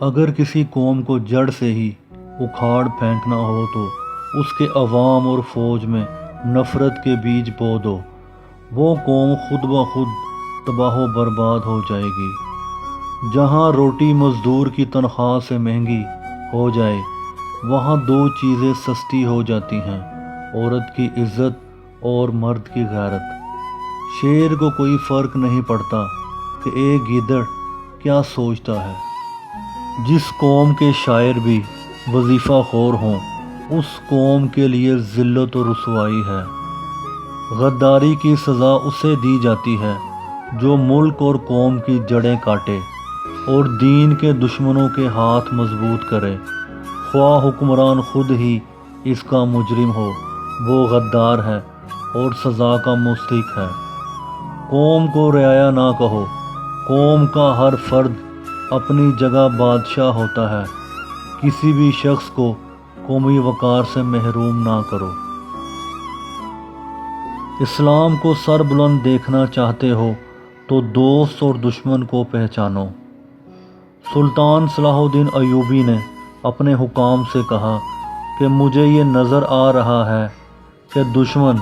اگر کسی قوم کو جڑ سے ہی اکھاڑ پھینکنا ہو تو اس کے عوام اور فوج میں نفرت کے بیج بو دو، وہ قوم خود بخود تباہ و برباد ہو جائے گی۔ جہاں روٹی مزدور کی تنخواہ سے مہنگی ہو جائے، وہاں دو چیزیں سستی ہو جاتی ہیں: عورت کی عزت اور مرد کی غیرت۔ شیر کو کوئی فرق نہیں پڑتا کہ ایک گیدڑ کیا سوچتا ہے۔ جس قوم کے شاعر بھی وظیفہ خور ہوں، اس قوم کے لیے ذلت و رسوائی ہے۔ غداری کی سزا اسے دی جاتی ہے جو ملک اور قوم کی جڑیں کاٹے اور دین کے دشمنوں کے ہاتھ مضبوط کرے، خواہ حکمران خود ہی اس کا مجرم ہو، وہ غدار ہے اور سزا کا مستحق ہے۔ قوم کو رعایا نہ کہو، قوم کا ہر فرد اپنی جگہ بادشاہ ہوتا ہے۔ کسی بھی شخص کو قومی وقار سے محروم نہ کرو۔ اسلام کو سر بلند دیکھنا چاہتے ہو تو دوست اور دشمن کو پہچانو۔ سلطان صلاح الدین ایوبی نے اپنے حکام سے کہا کہ مجھے یہ نظر آ رہا ہے کہ دشمن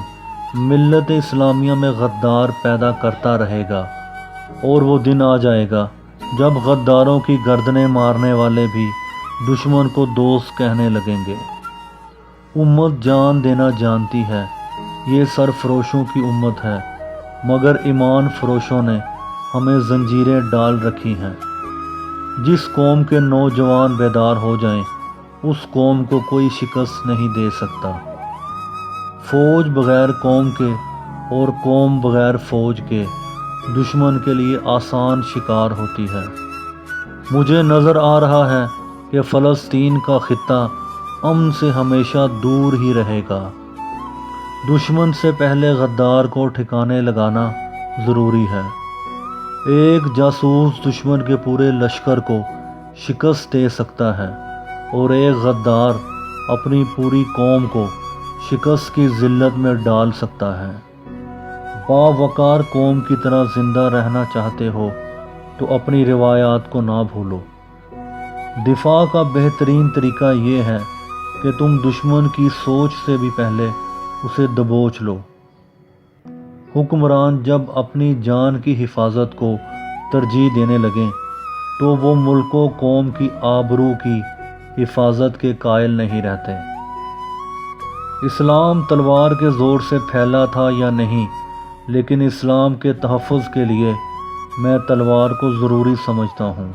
ملت اسلامیہ میں غدار پیدا کرتا رہے گا، اور وہ دن آ جائے گا جب غداروں کی گردنیں مارنے والے بھی دشمن کو دوست کہنے لگیں گے۔ امت جان دینا جانتی ہے، یہ سرفروشوں کی امت ہے، مگر ایمان فروشوں نے ہمیں زنجیریں ڈال رکھی ہیں۔ جس قوم کے نوجوان بیدار ہو جائیں، اس قوم کو کوئی شکست نہیں دے سکتا۔ فوج بغیر قوم کے اور قوم بغیر فوج کے دشمن کے لیے آسان شکار ہوتی ہے۔ مجھے نظر آ رہا ہے کہ فلسطین کا خطہ امن سے ہمیشہ دور ہی رہے گا۔ دشمن سے پہلے غدار کو ٹھکانے لگانا ضروری ہے۔ ایک جاسوس دشمن کے پورے لشکر کو شکست دے سکتا ہے، اور ایک غدار اپنی پوری قوم کو شکست کی ذلت میں ڈال سکتا ہے۔ باوقار قوم کی طرح زندہ رہنا چاہتے ہو تو اپنی روایات کو نہ بھولو۔ دفاع کا بہترین طریقہ یہ ہے کہ تم دشمن کی سوچ سے بھی پہلے اسے دبوچ لو۔ حکمران جب اپنی جان کی حفاظت کو ترجیح دینے لگیں تو وہ ملک و قوم کی آبرو کی حفاظت کے قائل نہیں رہتے۔ اسلام تلوار کے زور سے پھیلا تھا یا نہیں، لیکن اسلام کے تحفظ کے لیے میں تلوار کو ضروری سمجھتا ہوں۔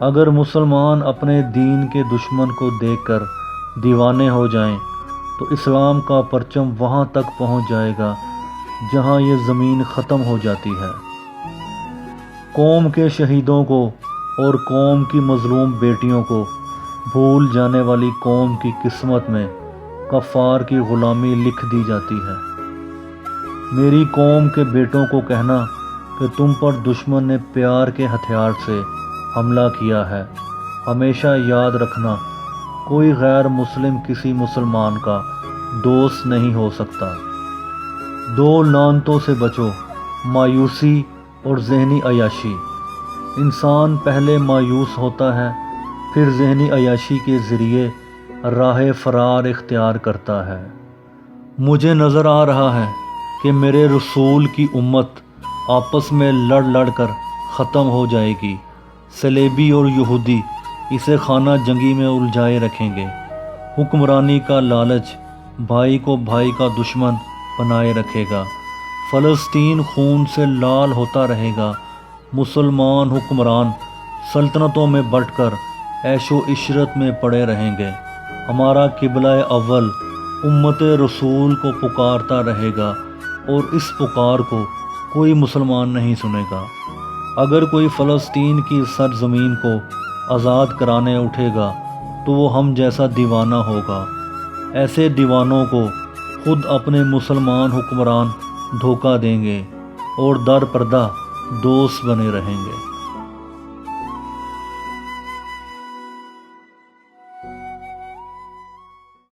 اگر مسلمان اپنے دین کے دشمن کو دیکھ کر دیوانے ہو جائیں تو اسلام کا پرچم وہاں تک پہنچ جائے گا جہاں یہ زمین ختم ہو جاتی ہے۔ قوم کے شہیدوں کو اور قوم کی مظلوم بیٹیوں کو بھول جانے والی قوم کی قسمت میں کفار کی غلامی لکھ دی جاتی ہے۔ میری قوم کے بیٹوں کو کہنا کہ تم پر دشمن نے پیار کے ہتھیار سے حملہ کیا ہے۔ ہمیشہ یاد رکھنا، کوئی غیر مسلم کسی مسلمان کا دوست نہیں ہو سکتا۔ دو لعنتوں سے بچو: مایوسی اور ذہنی عیاشی۔ انسان پہلے مایوس ہوتا ہے، پھر ذہنی عیاشی کے ذریعے راہ فرار اختیار کرتا ہے۔ مجھے نظر آ رہا ہے کہ میرے رسول کی امت آپس میں لڑ لڑ کر ختم ہو جائے گی۔ صلیبی اور یہودی اسے خانہ جنگی میں الجھائے رکھیں گے۔ حکمرانی کا لالچ بھائی کو بھائی کا دشمن بنائے رکھے گا۔ فلسطین خون سے لال ہوتا رہے گا۔ مسلمان حکمران سلطنتوں میں بٹ کر عیش و عشرت میں پڑے رہیں گے۔ ہمارا قبلہ اول امت رسول کو پکارتا رہے گا، اور اس پکار کو کوئی مسلمان نہیں سنے گا۔ اگر کوئی فلسطین کی سرزمین کو آزاد کرانے اٹھے گا تو وہ ہم جیسا دیوانہ ہوگا۔ ایسے دیوانوں کو خود اپنے مسلمان حکمران دھوکہ دیں گے اور در پردہ دوست بنے رہیں گے۔